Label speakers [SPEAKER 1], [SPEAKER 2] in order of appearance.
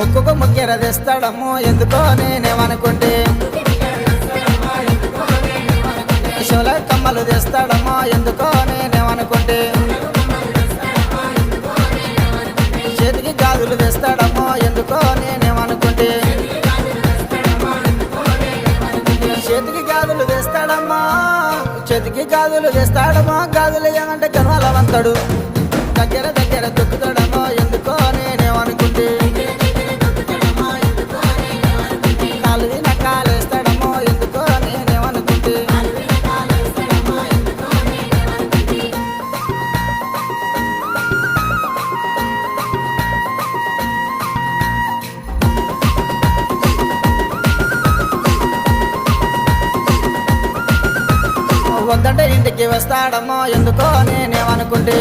[SPEAKER 1] ముక్కుకు ముక్కెర తెస్తాడమ్మో ఎందుకో నేనేమనుకుంటే శోల కమ్మలు తెస్తాడమ్మో ఎందుకో నేనేమనుకుంటే చేతికి గాజులు తెస్తాడమ్మో ఎందుకో నేనేమనుకుంటే చేతికి గాజులు తెస్తాడమ్మా చేతికి గాజులు తెస్తాడమ్మా గాజులు ఏమంటే గర్వాలవంతుడు దగ్గర దగ్గర దొక్కుతాడమ్మో ఎందుకో నేనేమనుకుంటే కాలు నక్కాలేస్తాడమ్మో ఎందుకో నేనేమనుకుంటే వద్దంటే ఇంటికి వస్తాడమ్మో ఎందుకో నేనేమనుకుంటే